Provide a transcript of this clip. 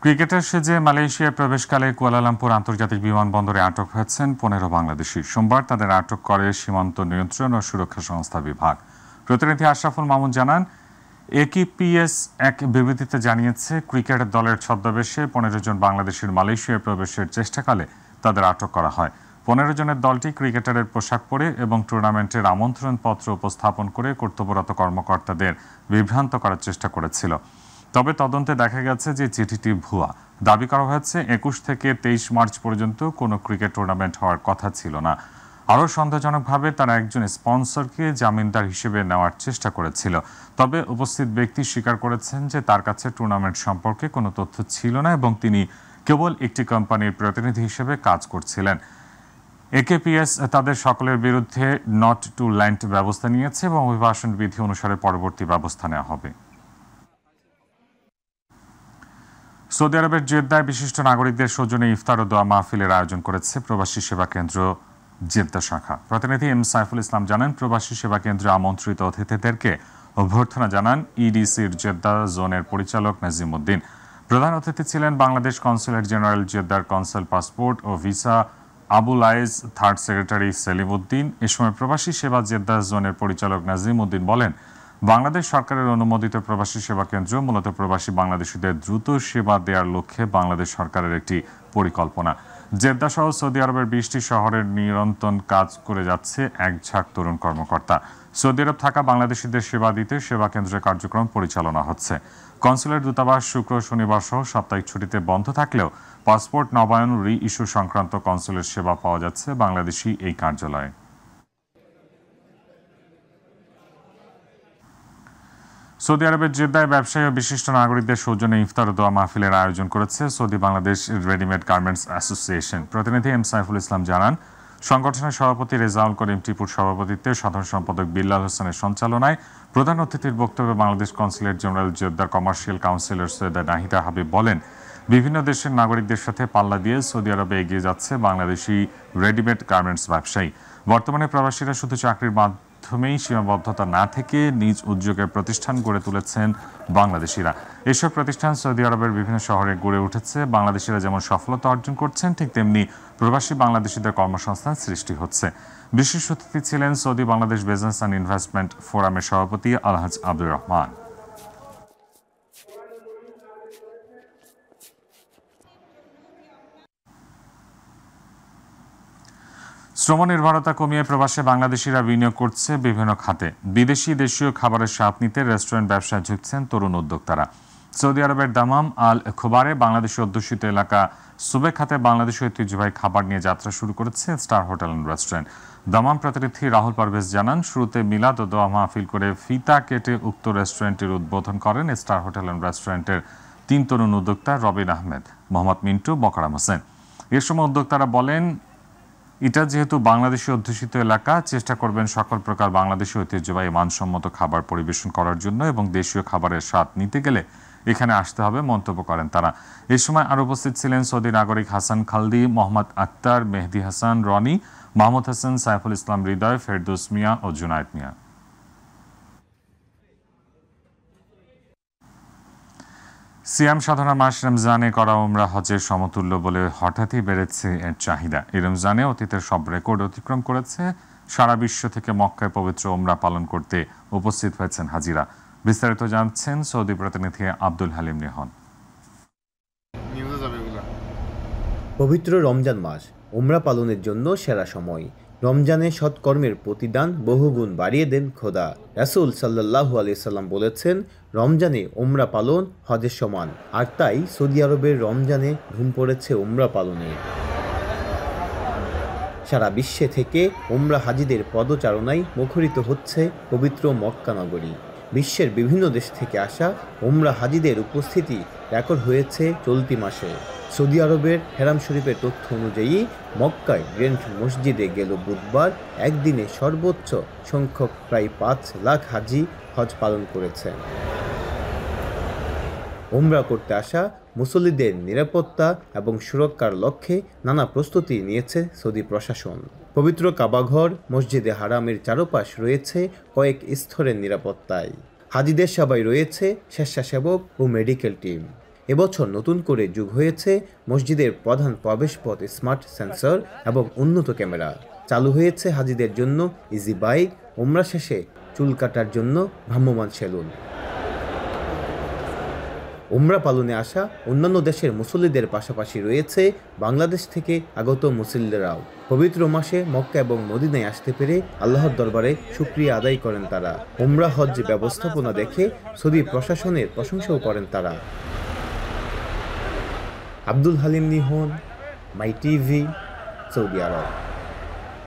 Cricketer সেজে মালয়েশিয়ায় প্রবেশকালে Kuala Lumpur আন্তর্জাতিক বিমানবন্দরে আটক হয়েছেন ১৫ বাংলাদেশি। সোমবার তাদের আটক করে সীমান্ত নিয়ন্ত্রণ ও সুরক্ষা সংস্থা বিভাগ। প্রতিনিধি আশরাফুল মামুন জানান, একিপিএস এক বিবৃতিতে জানিয়েছে, ক্রিকেট দলের ছদ্মবেশে ১৫ জন বাংলাদেশির মালয়েশিয়ায় প্রবেশের চেষ্টাকালে তাদের আটক করা হয়। ১৫ জনের দলটি ক্রিকেটারের পোশাক পরে এবং টুর্নামেন্টের আমন্ত্রণপত্র উপস্থাপন করে কর্তব্যরত কর্মকর্তাদের বিভ্রান্ত করার চেষ্টা করেছিল। তবে তদন্তে দেখা গেছে যে চিঠিটি ভুয়া। দাবি করা হয়েছে ২১ থেকে ২৩ মার্চ পর্যন্ত কোনো ক্রিকেট টুর্নামেন্ট হওয়ার কথা ছিল না। আরও সন্দেহজনকভাবে তারা একজন স্পন্সরকে জামিনদার হিসেবে নেওয়ার চেষ্টা করেছিল। তবে উপস্থিত ব্যক্তি স্বীকার করেছেন যে তার কাছে টুর্নামেন্ট সম্পর্কে কোনো তথ্য ছিল না এবং তিনি কেবল একটি কোম্পানির প্রতিনিধি হিসেবে কাজ করছিলেন। একেপিএস তাদের সকলের বিরুদ্ধে নট টু ল্যান্ড ব্যবস্থা নিয়েছে এবং অভিবাসন বিধি অনুসারে পরবর্তী ব্যবস্থা নেওয়া হবে। সৌদি আরবের জেদ্দায় বিশিষ্ট নাগরিকদের সৌজন্যে ইফতার ও দোয়া মাহফিলের আয়োজন করেছে প্রবাসী সেবা কেন্দ্র জেদ্দা শাখা। প্রতিনিধি এম সাইফুল ইসলাম জানান, প্রবাসী সেবা কেন্দ্রে আমন্ত্রিত অতিথিদেরকে অভ্যর্থনা জানান ইডিসির জেদ্দা জোনের পরিচালক নাজিম উদ্দিন। প্রধান অতিথি ছিলেন বাংলাদেশ কনসুলেট জেনারেল জেদ্দার কনসাল পাসপোর্ট ও visa Abul Ayez third secretary Selim Uddin. এ সময় প্রবাসী সেবা জেদ্দা জোনের পরিচালক নাজিম উদ্দিন বলেন, বাংলাদেশ সরকারের অনুমোদিত প্রবাসী সেবা কেন্দ্র মূলত প্রবাসী বাংলাদেশিদের দ্রুত সেবা দেওয়ার লক্ষ্যে বাংলাদেশ সরকারের একটি পরিকল্পনা। জেদ্দা সহ সৌদি আরবের ২০টি শহরের নিরন্তর কাজ করে যাচ্ছে এক ঝাঁক তরুণ কর্মকর্তা। সৌদি আরব থাকা বাংলাদেশিদের সেবা দিতে সেবা কেন্দ্রের কার্যক্রম পরিচালনা হচ্ছে। কনসুলেট দূতাবাস শুক্র শনিবার সহ সাপ্তাহিক ছুটিতে বন্ধ থাকলেও পাসপোর্ট নবায়ন রি ইস্যু সংক্রান্ত কনসুলেট সেবা পাওয়া যাচ্ছে বাংলাদেশি এই কার্যালয়ে। সৌদি আরবের জেদ্দায় ব্যবসায়ী ও বিশিষ্ট নাগরিকদের সৌজন্যে ইফতার ও দোয়া মাহফিলের আয়োজন করেছে Saudi Bangladesh readymade garments association. প্রতিনিধি এম সাইফুল ইসলাম জানান, সংগঠনের সভাপতি রেজাউল করিম টিপুর সভাপতিত্বে সাধারণ সম্পাদক বিল্লাল হোসেনের সঞ্চালনায় প্রধান অতিথির বক্তব্যে বাংলাদেশ কনসুলেট জেনারেল জেদ্দার কমার্শিয়াল কাউন্সিলর সৈয়দা নাহিদা হাবিব বলেন, বিভিন্ন দেশের নাগরিকদের সাথে পাল্লা দিয়ে সৌদি আরবে এগিয়ে যাচ্ছে বাংলাদেশি রেডিমেড গার্মেন্টস ব্যবসায়ী। বর্তমানে প্রবাসীরা শুধু চাকরির মাধ্যমেই সীমাবদ্ধতা না থেকে নিজ উদ্যোগের প্রতিষ্ঠান গড়ে তুলেছেন বাংলাদেশিরা। এসব প্রতিষ্ঠান সৌদি আরবের বিভিন্ন শহরে গড়ে উঠেছে। বাংলাদেশিরা যেমন সফলতা অর্জন করছেন, ঠিক তেমনি প্রবাসী বাংলাদেশিদের কর্মসংস্থান সৃষ্টি হচ্ছে। বিশেষ অতিথি ছিলেন Saudi Bangladesh business and investment ফোরামের সভাপতি আলহাজ আব্দুর রহমান। শ্রম নির্ভরতা কমিয়ে প্রবাসে বাংলাদেশিরা বিনিয়োগ করছে বিভিন্ন খাতে। বিদেশি দেশীয় খাবারের স্বাদ নিতে রেস্টুরেন্ট ব্যবসায় ঝুঁকছেন তরুণ উদ্যোক্তারা। সৌদি আরবের দামাম আল খোবারে বাংলাদেশি অধ্যুষিত এলাকা সুবে খাতে বাংলাদেশি ঐতিহ্যবাহী খাবার নিয়ে যাত্রা শুরু করেছে স্টার হোটেল অ্যান্ড রেস্টুরেন্ট। দামাম প্রতিনিধি রাহুল পারভেজ জানান, শুরুতে মিলাদ ও দোয়া মাহফিল করে ফিতা কেটে উক্ত রেস্টুরেন্টের উদ্বোধন করেন স্টার হোটেল অ্যান্ড রেস্টুরেন্টের ৩ তরুণ উদ্যোক্তা রবিন আহমেদ, মোহাম্মদ মিন্টু, বকরাম হোসেন। এ সময় উদ্যোক্তারা বলেন, এটা যেহেতু বাংলাদেশি অধ্যুষিত এলাকা, চেষ্টা করবেন সকল প্রকার বাংলাদেশি ঐতিহ্যবাহী মানসম্মত খাবার পরিবেশন করার জন্য এবং দেশীয় খাবারের স্বাদ নিতে গেলে এখানে আসতে হবে মন্তব্য করেন তারা। এই সময় আরও উপস্থিত ছিলেন সৌদি নাগরিক হাসান খালদি, মোহাম্মদ আক্তার, মেহেদি হাসান রনি, মাহমুদ হাসান, সাইফুল ইসলাম হৃদয়, ফেরদৌস মিয়া ও জুনায়েদ মিয়া। সিয়াম সাধনা মাস রমজানে করা উমরা হজের সমতুল্য বলে হঠাৎই বেড়েছে এর চাহিদা। এই রমজানে অতীতের সব রেকর্ড অতিক্রম করেছে। সারা বিশ্ব থেকে মক্কায় পবিত্র উমরা পালন করতে উপস্থিত হয়েছেন হাজিরা। বিস্তারিত জানছেন সৌদি প্রতিনিধি আব্দুল হালিম রেহন। পবিত্র রমজান মাস উমরা পালনের জন্য সেরা সময়। রমজানে সৎকর্মের প্রতিদান বহুগুণ বাড়িয়ে দেন খোদা। রাসূল সাল্লাল্লাহু আলাইহি সাল্লাম বলেছেন, রমজানে উমরা পালন হজের সমান। আর তাই সৌদি আরবের রমজানে ধুম পড়েছে উমরা পালনে। সারা বিশ্বে থেকে উমরা হাজিদের পদচারণায় মুখরিত হচ্ছে পবিত্র মক্কা নগরী। বিশ্বের বিভিন্ন দেশ থেকে আসা উমরা হাজিদের উপস্থিতি রেকর্ড হয়েছে চলতি মাসে। সৌদি আরবের হেরাম শরীফের তথ্য অনুযায়ী মক্কায় গ্র্যান্ড মসজিদে গেল বুধবার একদিনে সর্বোচ্চ সংখ্যক প্রায় ৫ লাখ হাজি হজ পালন করেছেন। উমরা করতে আসা মুসল্লিদের নিরাপত্তা এবং সুরক্ষার লক্ষ্যে নানা প্রস্তুতি নিয়েছে সৌদি প্রশাসন। পবিত্র কাবাঘর মসজিদে হারামের চারপাশ রয়েছে কয়েক স্তরের নিরাপত্তায়। হাজিদের সেবায় রয়েছে স্বেচ্ছাসেবক ও মেডিকেল টিম। এবছর নতুন করে যোগ হয়েছে মসজিদের প্রধান প্রবেশপথ স্মার্ট সেন্সর এবং উন্নত ক্যামেরা। চালু হয়েছে হাজিদের জন্য ইজি বাইক, ওমরা শেষে চুল কাটার জন্য ভ্রাম্যমাণ সেলুন। ওমরা পালনে আসা অন্যান্য দেশের মুসল্লিদের পাশাপাশি রয়েছে বাংলাদেশ থেকে আগত মুসল্লিরাও। পবিত্র মাসে মক্কা এবং মদিনায় আসতে পেরে আল্লাহর দরবারে শুকরিয়া আদায় করেন তারা। ওমরা হজ ব্যবস্থাপনা দেখে সৌদি প্রশাসনের প্রশংসাও করেন তারা। আব্দুল হালিম নিহন, মাই টিভি, সৌদি আরব।